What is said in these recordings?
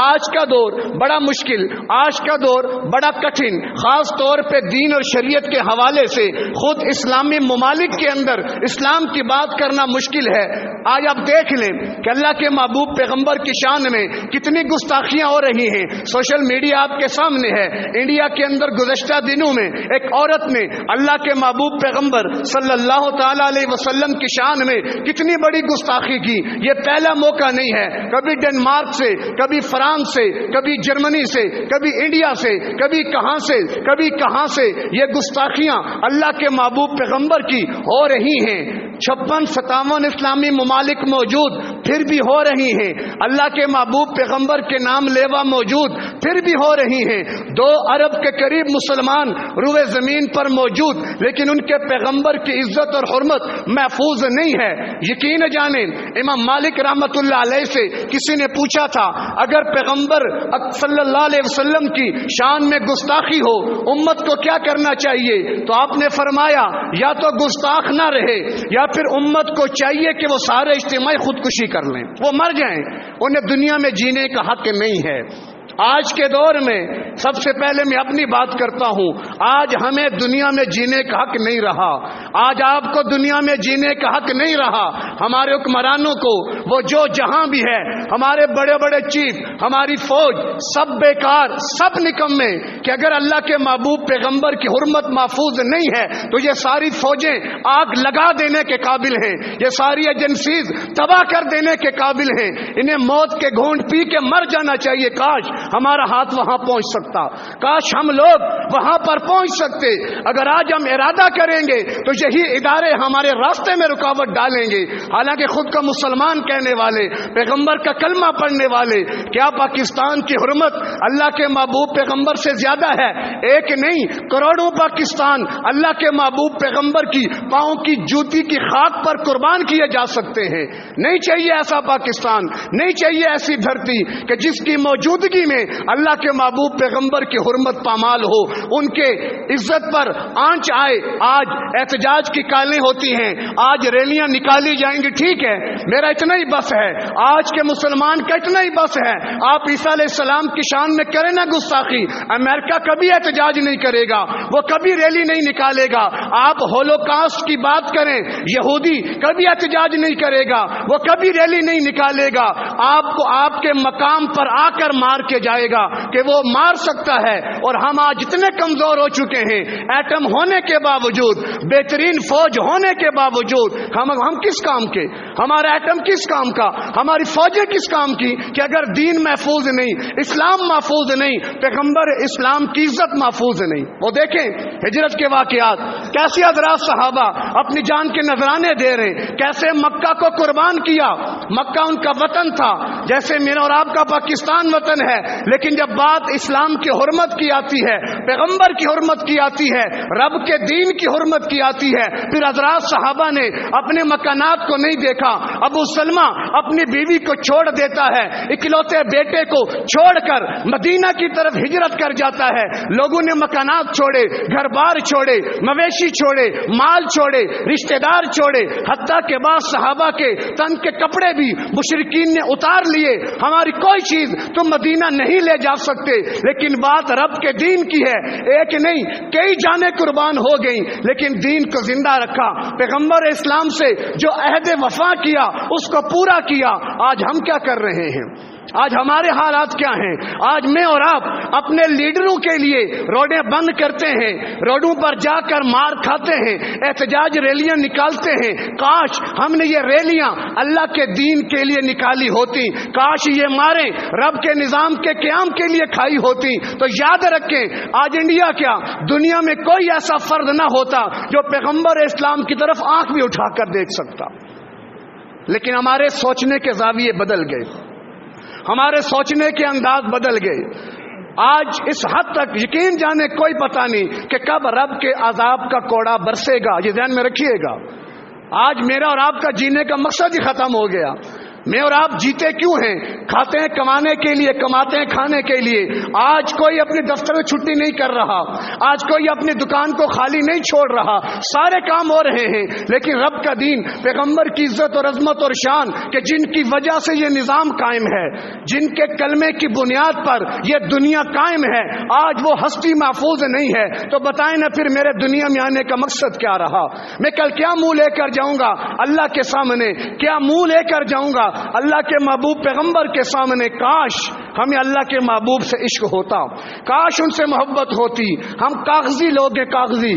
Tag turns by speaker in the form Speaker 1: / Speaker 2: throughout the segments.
Speaker 1: آج کا دور بڑا مشکل، آج کا دور بڑا کٹھن، خاص طور پہ دین اور شریعت کے حوالے سے خود اسلامی ممالک کے اندر اسلام کی بات کرنا مشکل ہے۔ آج آپ دیکھ لیں کہ اللہ کے محبوب پیغمبر کی شان میں کتنی گستاخیاں ہو رہی ہیں، سوشل میڈیا آپ کے سامنے ہے۔ انڈیا کے اندر گزشتہ دنوں میں ایک عورت نے اللہ کے محبوب پیغمبر صلی اللہ تعالی علیہ وسلم کی شان میں کتنی بڑی گستاخی کی۔ یہ پہلا موقع نہیں ہے، کبھی ڈنمارک سے، کبھی فرانس سے، کبھی جرمنی سے، کبھی انڈیا سے، کبھی کہاں سے، کبھی کہاں سے یہ گستاخیاں اللہ کے محبوب پیغمبر کی ہو رہی ہیں۔ 56-57 اسلامی ممالک موجود پھر بھی ہو رہی ہیں، اللہ کے محبوب پیغمبر کے نام لیوا موجود پھر بھی ہو رہی ہیں۔ 2 ارب کے قریب مسلمان روئے زمین پر موجود، لیکن ان کے پیغمبر کی عزت اور حرمت محفوظ نہیں ہے۔ یقین جانیں، امام مالک رحمت اللہ علیہ سے کسی نے پوچھا تھا اگر پیغمبر صلی اللہ علیہ وسلم کی شان میں گستاخی ہو امت کو کیا کرنا چاہیے، تو آپ نے فرمایا یا تو گستاخ نہ رہے یا پھر امت کو چاہیے کہ وہ سارے اجتماعی خودکشی کر لیں، وہ مر جائیں، انہیں دنیا میں جینے کا حق نہیں ہے۔ آج کے دور میں سب سے پہلے میں اپنی بات کرتا ہوں، آج ہمیں دنیا میں جینے کا حق نہیں رہا، آج آپ کو دنیا میں جینے کا حق نہیں رہا۔ ہمارے حکمرانوں کو وہ جو جہاں بھی ہے، ہمارے بڑے بڑے چیف، ہماری فوج، سب بیکار، سب نکمے کہ اگر اللہ کے محبوب پیغمبر کی حرمت محفوظ نہیں ہے تو یہ ساری فوجیں آگ لگا دینے کے قابل ہیں، یہ ساری ایجنسیز تباہ کر دینے کے قابل ہیں، انہیں موت کے گھونٹ پی کے مر جانا چاہیے۔ کاش ہمارا ہاتھ وہاں پہنچ سکتا، کاش ہم لوگ وہاں پر پہنچ سکتے۔ اگر آج ہم ارادہ کریں گے تو یہی ادارے ہمارے راستے میں رکاوٹ ڈالیں گے۔ حالانکہ خود کا مسلمان کہنے والے، پیغمبر کا کلمہ پڑھنے والے، کیا پاکستان کی حرمت اللہ کے محبوب پیغمبر سے زیادہ ہے؟ ایک نہیں، کروڑوں پاکستان اللہ کے محبوب پیغمبر کی پاؤں کی جوتی کی خاک پر قربان کیے جا سکتے ہیں۔ نہیں چاہیے ایسا پاکستان، نہیں چاہیے ایسی دھرتی کہ جس کی موجودگی میں اللہ کے محبوب پیغمبر کی حرمت پامال ہو، ان کے عزت پر آنچ آئے۔ آج احتجاج کی کالیں ہوتی ہیں، آج ریلیاں نکالی جائیں گی، ٹھیک ہے، میرا اتنا ہی بس ہے، آج کے مسلمان کا اتنا ہی بس ہے۔ آپ عیسیٰ علیہ السلام کی شان میں کریں نا گستاخی، امریکہ کبھی احتجاج نہیں کرے گا، وہ کبھی ریلی نہیں نکالے گا۔ آپ ہولوکاسٹ کی بات کریں، یہودی کبھی احتجاج نہیں کرے گا، وہ کبھی ریلی نہیں نکالے گا۔ آپ کو آپ کے مقام پر آ کر مار کے جائے گا کہ وہ مار سکتا ہے۔ اور ہم آج اتنے کمزور ہو چکے ہیں، ایٹم ہونے کے باوجود، بہترین فوج ہونے کے باوجود ہم کس کام کے؟ ہمارا ایٹم کس کام کا؟ ہماری فوجیں کس کام کی کہ اگر دین محفوظ نہیں، اسلام محفوظ نہیں، پیغمبر اسلام کی عزت محفوظ نہیں۔ وہ دیکھیں ہجرت کے واقعات، کیسے حضرات صحابہ اپنی جان کے نذرانے دے رہے ہیں، کیسے مکہ کو قربان کیا۔ مکہ ان کا وطن تھا، جیسے میرا اور آپ کا پاکستان وطن ہے، لیکن جب بات اسلام کی حرمت کی آتی ہے، پیغمبر کی حرمت کی آتی ہے، رب کے دین کی حرمت کی آتی ہے، پھر حضرات صحابہ نے اپنے مکانات کو نہیں دیکھا۔ ابو سلمہ اپنی بیوی کو چھوڑ دیتا ہے، اکلوتے بیٹے کو چھوڑ کر مدینہ کی طرف ہجرت کر جاتا ہے۔ لوگوں نے مکانات چھوڑے، گھر بار چھوڑے، مویشی چھوڑے، مال چھوڑے، رشتہ دار چھوڑے، حتیٰ کہ بعض صحابہ کے تن کے کپڑے بھی مشرکین نے اتار لیے۔ ہماری کوئی چیز تم مدینہ نہیں لے جا سکتے، لیکن بات رب کے دین کی ہے۔ ایک نہیں، کئی جانیں قربان ہو گئیں، لیکن دین کو زندہ رکھا۔ پیغمبر اسلام سے جو عہد وفا کیا اس کو پورا کیا۔ آج ہم کیا کر رہے ہیں؟ آج ہمارے حالات کیا ہیں؟ آج میں اور آپ اپنے لیڈروں کے لیے روڈیں بند کرتے ہیں، روڈوں پر جا کر مار کھاتے ہیں، احتجاج ریلیاں نکالتے ہیں۔ کاش ہم نے یہ ریلیاں اللہ کے دین کے لیے نکالی ہوتی، کاش یہ ماریں رب کے نظام کے قیام کے لیے کھائی ہوتی۔ تو یاد رکھیں، آج انڈیا کیا دنیا میں کوئی ایسا فرد نہ ہوتا جو پیغمبر اسلام کی طرف آنکھ بھی اٹھا کر دیکھ سکتا، لیکن ہمارے سوچنے کے زاویے بدل گئے، ہمارے سوچنے کے انداز بدل گئے۔ آج اس حد تک یقین جانے کوئی پتہ نہیں کہ کب رب کے عذاب کا کوڑا برسے گا، یہ ذہن میں رکھیے گا۔ آج میرا اور آپ کا جینے کا مقصد ہی ختم ہو گیا۔ میں اور آپ جیتے کیوں ہیں؟ کھاتے ہیں کمانے کے لیے، کماتے ہیں کھانے کے لیے۔ آج کوئی اپنے دفتر میں چھٹی نہیں کر رہا، آج کوئی اپنی دکان کو خالی نہیں چھوڑ رہا، سارے کام ہو رہے ہیں، لیکن رب کا دین، پیغمبر کی عزت اور عظمت اور شان کہ جن کی وجہ سے یہ نظام قائم ہے، جن کے کلمے کی بنیاد پر یہ دنیا قائم ہے، آج وہ ہستی محفوظ نہیں ہے، تو بتائیں نا پھر میرے دنیا میں آنے کا مقصد کیا رہا؟ میں کل کیا منہ لے کر جاؤں گا اللہ کے سامنے؟ کیا منہ لے کر جاؤں گا اللہ کے محبوب پیغمبر کے سامنے؟ کاش ہمیں اللہ کے محبوب سے عشق ہوتا، کاش ان سے محبت ہوتی۔ ہم کاغذی لوگ ہیں، کاغذی۔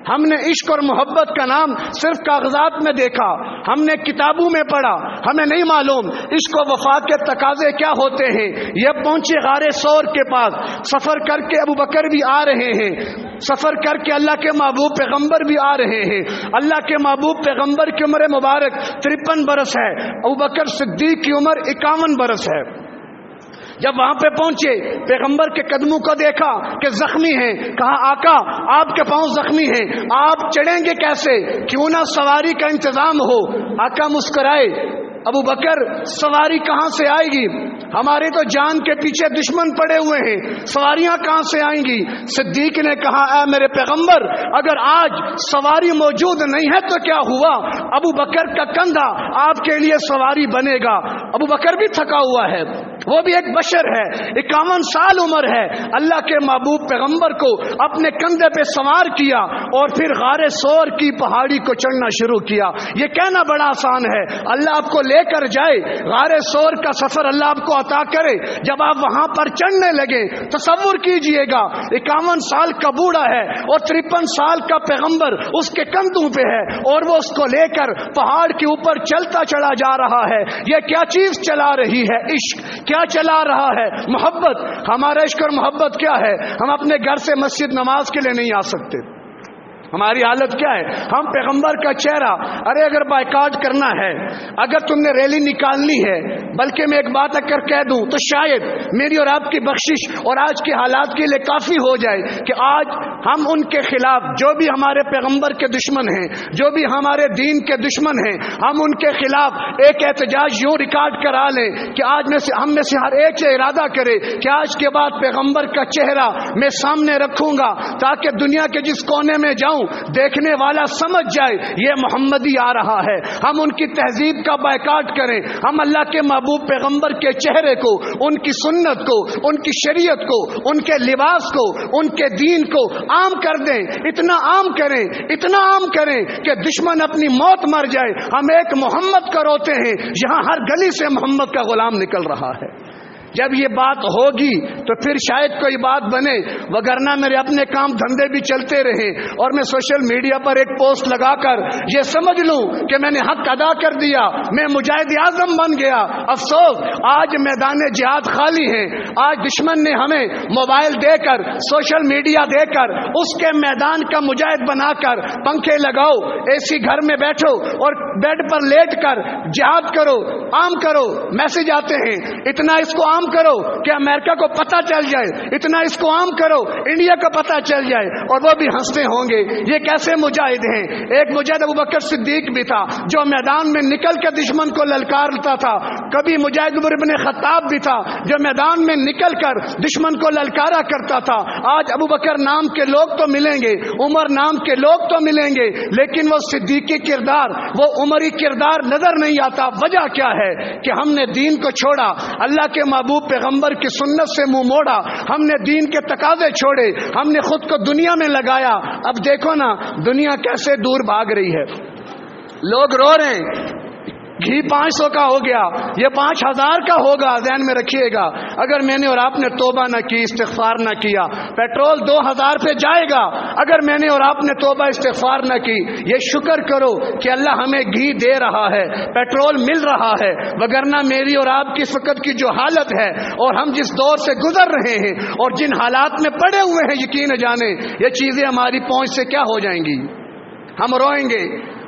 Speaker 1: ہم نے عشق اور محبت کا نام صرف کاغذات میں دیکھا، ہم نے کتابوں میں پڑھا، ہمیں نہیں معلوم عشق و وفا کے تقاضے کیا ہوتے ہیں۔ یہ پہنچے غار ثور کے پاس، سفر کر کے ابو بکر بھی آ رہے ہیں، سفر کر کے اللہ کے محبوب پیغمبر بھی آ رہے ہیں۔ اللہ کے محبوب پیغمبر کی عمر مبارک 53 برس ہے، ابو بکر صدیق کی عمر 51 برس ہے۔ جب وہاں پہ پہنچے، پیغمبر کے قدموں کو دیکھا کہ زخمی ہیں، کہا آقا آپ کے پاؤں زخمی ہیں، آپ چڑھیں گے کیسے؟ کیوں نہ سواری کا انتظام ہو؟ آقا مسکرائے، ابو بکر سواری کہاں سے آئے گی؟ ہمارے تو جان کے پیچھے دشمن پڑے ہوئے ہیں، سواریاں کہاں سے آئیں گی؟ صدیق نے کہا اے میرے پیغمبر، اگر آج سواری موجود نہیں ہے تو کیا ہوا؟ ابو بکر کا کندھا آپ کے لیے سواری بنے گا۔ ابو بکر بھی تھکا ہوا ہے، وہ بھی ایک بشر ہے، 51 سال عمر ہے۔ اللہ کے محبوب پیغمبر کو اپنے کندھے پہ سوار کیا اور پھر غار ثور کی پہاڑی کو چڑھنا شروع کیا۔ یہ کہنا بڑا آسان ہے، اللہ آپ کو لے کر جائے، غار ثور کا سفر اللہ آپ کو عطا کرے، جب آپ وہاں پر چڑھنے لگے تصور کیجئے گا 51 سال کا بوڑھا ہے اور 53 سال کا پیغمبر اس کے کندھوں پہ ہے اور وہ اس کو لے کر پہاڑ کے اوپر چلتا چلا جا رہا ہے۔ یہ کیا چیز چلا رہی ہے؟ عشق۔ کیا چلا رہا ہے؟ محبت۔ ہمارا عشق اور محبت کیا ہے؟ ہم اپنے گھر سے مسجد نماز کے لیے نہیں آ سکتے، ہماری حالت کیا ہے؟ ہم پیغمبر کا چہرہ، ارے اگر بائیکاٹ کرنا ہے، اگر تم نے ریلی نکالنی ہے، بلکہ میں ایک بات اگر کہہ دوں تو شاید میری اور آپ کی بخشش اور آج کے حالات کے لیے کافی ہو جائے کہ آج ہم ان کے خلاف، جو بھی ہمارے پیغمبر کے دشمن ہیں، جو بھی ہمارے دین کے دشمن ہیں، ہم ان کے خلاف ایک احتجاج یوں ریکارڈ کرا لیں کہ آج ہم میں سے ہر ایک سے ارادہ کرے کہ آج کے بعد پیغمبر کا چہرہ میں سامنے رکھوں گا تاکہ دنیا کے جس کونے میں جاؤں دیکھنے والا سمجھ جائے یہ محمدی آ رہا ہے۔ ہم ان کی تہذیب کا بائیکاٹ کریں، ہم اللہ کے محبوب پیغمبر کے چہرے کو، ان کی سنت کو، ان کی شریعت کو، ان کے لباس کو، ان کے دین کو عام کر دیں، اتنا عام کریں، اتنا عام کریں کہ دشمن اپنی موت مر جائے۔ ہم ایک محمد کا روتے ہیں، یہاں ہر گلی سے محمد کا غلام نکل رہا ہے۔ جب یہ بات ہوگی تو پھر شاید کوئی بات بنے، وگرنہ میرے اپنے کام دھندے بھی چلتے رہے اور میں سوشل میڈیا پر ایک پوسٹ لگا کر یہ سمجھ لوں کہ میں نے حق ادا کر دیا، میں مجاہد اعظم بن گیا۔ افسوس، آج میدان جہاد خالی ہیں، آج دشمن نے ہمیں موبائل دے کر، سوشل میڈیا دے کر، اس کے میدان کا مجاہد بنا کر، پنکھے لگاؤ، اے سی گھر میں بیٹھو اور بیڈ پر لیٹ کر جہاد کرو، عام کرو، میسج آتے ہیں، اتنا اس کو عام کرو کہ امریکہ کو پتہ چل جائے، اتنا اس کو عام کرو انڈیا کو پتہ چل جائے، اور وہ بھی ہنستے ہوں گے یہ کیسے مجاہد ہیں۔ ایک مجاہد ابو بکر صدیق بھی تھا جو میدان میں نکل کے دشمن کو للکارتا تھا، کبھی مجاہد عمر بن خطاب بھی تھا جو میدان میں نکل کر دشمن کو للکارا کرتا تھا۔ آج ابو بکر نام کے لوگ تو ملیں گے، عمر نام کے لوگ تو ملیں گے، لیکن وہ صدیقی کردار، وہ عمری کردار نظر نہیں آتا۔ وجہ کیا ہے کہ ہم نے دین کو چھوڑا، اللہ کے محبوب پیغمبر کی سنت سے منہ موڑا، ہم نے دین کے تقاضے چھوڑے، ہم نے خود کو دنیا میں لگایا۔ اب دیکھو نا دنیا کیسے دور بھاگ رہی ہے، لوگ رو رہے ہیں، گھی 500 کا ہو گیا، یہ 5000 کا ہوگا۔ ذہن میں رکھیے گا، اگر میں نے اور آپ نے توبہ نہ کی، استغفار نہ کیا، پیٹرول 2000 پہ جائے گا۔ اگر میں نے اور آپ نے توبہ استغفار نہ کی، یہ شکر کرو کہ اللہ ہمیں گھی دے رہا ہے، پیٹرول مل رہا ہے، وگرنہ میری اور آپ کی اس وقت کی جو حالت ہے اور ہم جس دور سے گزر رہے ہیں اور جن حالات میں پڑے ہوئے ہیں، یقین جانے یہ چیزیں ہماری پہنچ سے کیا ہو جائیں گی۔ ہم روئیں گے،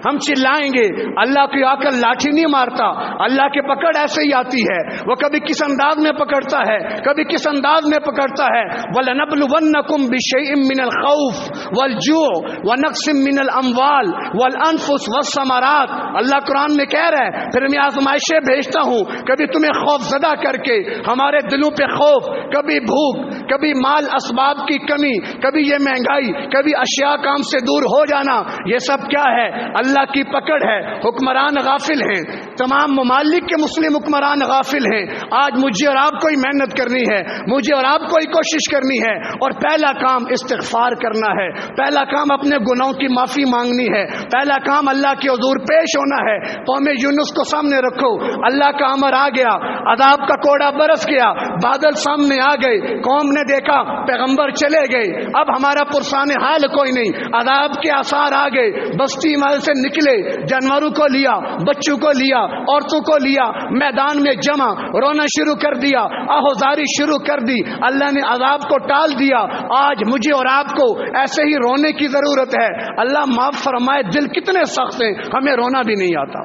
Speaker 1: ہم چلائیں گے، اللہ کی آ کر لاٹھی نہیں مارتا، اللہ کی پکڑ ایسے ہی آتی ہے، وہ کبھی کس انداز میں پکڑتا ہے، کبھی کس انداز میں پکڑتا ہے۔ وَلَنَبْلُوَنَّكُمْ بِشَيْءٍ مِّنَ الْخَوْفِ وَالْجُوعِ وَنَقْصٍ مِّنَ الْأَمْوَالِ وَالْأَنفُسِ وَالثَّمَرَاتِ۔ اللہ قرآن میں کہہ رہا ہے پھر میں آزمائشیں بھیجتا ہوں، کبھی تمہیں خوف زدہ کر کے، ہمارے دلوں پہ خوف، کبھی بھوک، کبھی مال اسباب کی کمی، کبھی یہ مہنگائی، کبھی اشیاء کام سے دور ہو جانا، یہ سب کیا ہے؟ اللہ کی پکڑ ہے۔ حکمران غافل ہیں، تمام ممالک کے مسلم حکمران غافل ہیں۔ آج مجھے اور آپ کو ہی محنت کرنی ہے، مجھے اور آپ کو ہی کوشش کرنی ہے، اور پہلا کام استغفار کرنا ہے، پہلا کام اپنے گناہوں کی معافی مانگنی ہے، پہلا کام اللہ کے حضور پیش ہونا ہے۔ قوم یونس کو سامنے رکھو، اللہ کا امر آ گیا، عذاب کا کوڑا برس گیا، بادل سامنے آ گئے، قوم نے دیکھا پیغمبر چلے گئے، اب ہمارا پرسان حال کوئی نہیں، عذاب کے آثار آ گئے، بستی محل سے نکلے، جانوروں کو لیا، بچوں کو لیا، عورتوں کو لیا، میدان میں جمع، رونا شروع کر دیا، آہوزاری شروع کر دی، اللہ نے عذاب کو ٹال دیا۔ آج مجھے اور آپ کو ایسے ہی رونے کی ضرورت ہے۔ اللہ معاف فرمائے، دل کتنے سخت ہیں، ہمیں رونا بھی نہیں آتا،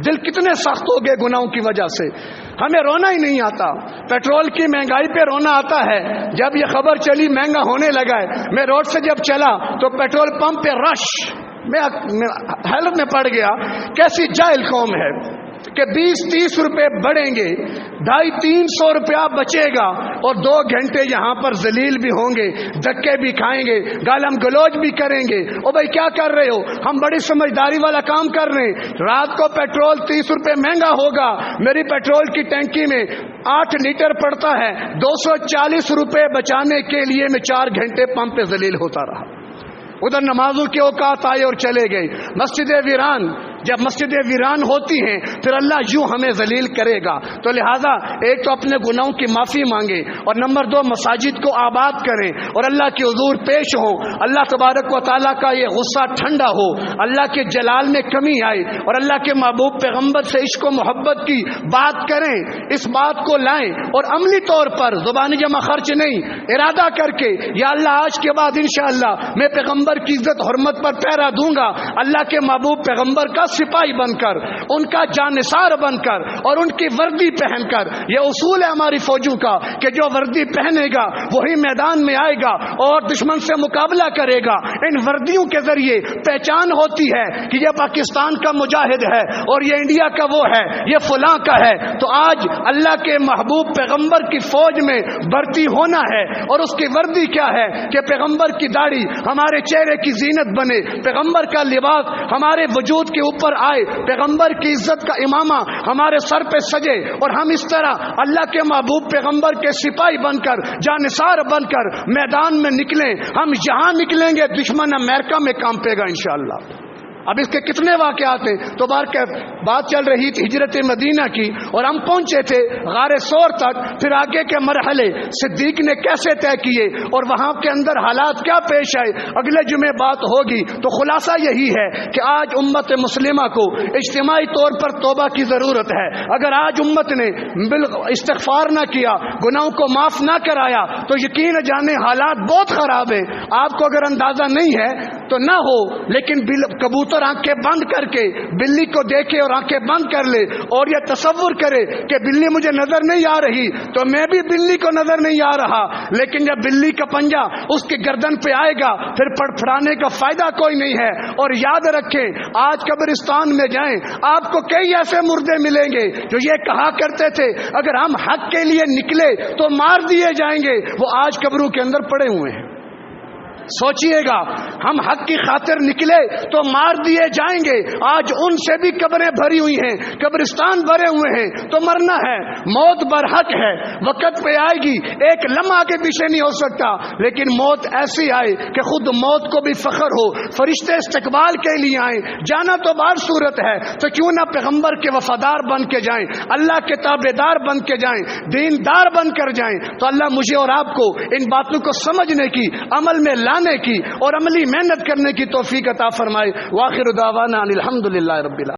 Speaker 1: دل کتنے سخت ہو گئے گناہوں کی وجہ سے، ہمیں رونا ہی نہیں آتا۔ پیٹرول کی مہنگائی پہ رونا آتا ہے، جب یہ خبر چلی مہنگا ہونے لگا ہے، میں روڈ سے جب چلا تو پیٹرول پمپ پہ رش، میں حیرت میں پڑ گیا، کیسی جاہل قوم ہے کہ 20-30 روپے بڑھیں گے، 250-300 روپیہ بچے گا، اور 2 گھنٹے یہاں پر ذلیل بھی ہوں گے، دھکے بھی کھائیں گے، گالم گلوچ بھی کریں گے۔ او بھائی کیا کر رہے ہو؟ ہم بڑی سمجھداری والا کام کر رہے ہیں، رات کو پیٹرول 30 روپے مہنگا ہوگا، میری پیٹرول کی ٹینکی میں 8 لیٹر پڑتا ہے، 240 روپے بچانے کے لیے میں 4 گھنٹے پمپ پہ ذلیل ہوتا رہا۔ ادھر نمازوں کے اوقات آئے اور چلے گئے، مسجدیں ویران، جب مسجدیں ویران ہوتی ہیں پھر اللہ یوں ہمیں ذلیل کرے گا۔ تو لہٰذا ایک تو اپنے گناہوں کی معافی مانگے، اور نمبر 2 مساجد کو آباد کریں اور اللہ کے حضور پیش ہوں، اللہ تبارک و تعالیٰ کا یہ غصہ ٹھنڈا ہو، اللہ کے جلال میں کمی آئے، اور اللہ کے محبوب پیغمبر سے عشق و محبت کی بات کریں، اس بات کو لائیں، اور عملی طور پر زبانی جمع خرچ نہیں، ارادہ کر کے یا اللہ آج کے بعد انشاءاللہ میں پیغمبر کی عزت حرمت پر پہرا دوں گا، اللہ کے محبوب پیغمبر کا سپاہی بن کر، ان کا جانثار بن کر، اور ان کی وردی پہن کر۔ یہ اصول ہے ہماری فوجوں کا کہ جو وردی پہنے گا وہی میدان میں آئے گا اور دشمن سے مقابلہ کرے گا۔ ان وردیوں کے ذریعے پہچان ہوتی ہے کہ یہ پاکستان کا مجاہد ہے اور یہ انڈیا کا وہ ہے، یہ فلاں کا ہے۔ تو آج اللہ کے محبوب پیغمبر کی فوج میں بھرتی ہونا ہے، اور اس کی وردی کیا ہے کہ پیغمبر کی داڑھی ہمارے چہرے کی زینت بنے، پیغمبر کا لباس ہمارے وجود کے اوپر آئے، پیغمبر کی عزت کا امامہ ہمارے سر پہ سجے، اور ہم اس طرح اللہ کے محبوب پیغمبر کے سپاہی بن کر، جانثار بن کر میدان میں نکلیں۔ ہم یہاں نکلیں گے، دشمن امریکہ میں کانپے گا انشاءاللہ۔ اب اس کے کتنے واقعات ہیں، تو بات چل رہی تھی ہجرت مدینہ کی، اور ہم پہنچے تھے غار ثور تک، پھر آگے کے مرحلے صدیق نے کیسے طے کیے اور وہاں کے اندر حالات کیا پیش آئے، اگلے جمعے بات ہوگی۔ تو خلاصہ یہی ہے کہ آج امت مسلمہ کو اجتماعی طور پر توبہ کی ضرورت ہے۔ اگر آج امت نے استغفار نہ کیا، گناہوں کو معاف نہ کرایا، تو یقین جانے حالات بہت خراب ہیں۔ آپ کو اگر اندازہ نہیں ہے تو نہ ہو، لیکن کبوتر آنکھیں بند کر کے بلی کو دیکھے اور آنکھیں بند کر لے، اور یہ تصور کرے کہ بلی مجھے نظر نہیں آ رہی تو میں بھی بلی کو نظر نہیں آ رہا، لیکن جب بلی کا پنجہ اس کی گردن پہ آئے گا پھر پڑپڑانے کا فائدہ کوئی نہیں ہے۔ اور یاد رکھیں، آج قبرستان میں جائیں آپ کو کئی ایسے مردے ملیں گے جو یہ کہا کرتے تھے اگر ہم حق کے لیے نکلے تو مار دیے جائیں گے، وہ آج قبروں کے اندر پڑے ہوئے ہیں۔ سوچئے گا، ہم حق کی خاطر نکلے تو مار دیے جائیں گے، آج ان سے بھی قبریں بھری ہوئی ہیں، قبرستان بھرے ہوئے ہیں۔ تو مرنا ہے، موت برحق ہے، وقت پہ آئے گی، ایک لمحہ کے پیچھے نہیں ہو سکتا، لیکن موت ایسی آئے کہ خود موت کو بھی فخر ہو، فرشتے استقبال کے لیے آئیں۔ جانا تو بار صورت ہے، تو کیوں نہ پیغمبر کے وفادار بن کے جائیں، اللہ کے تابعدار بن کے جائیں، دیندار بن کر جائیں۔ تو اللہ مجھے اور آپ کو ان باتوں کو سمجھنے کی، عمل میں لانے کی اور عملی محنت کرنے کی توفیق عطا فرمائے۔ وآخر دعوانا الحمدللہ رب العالمین۔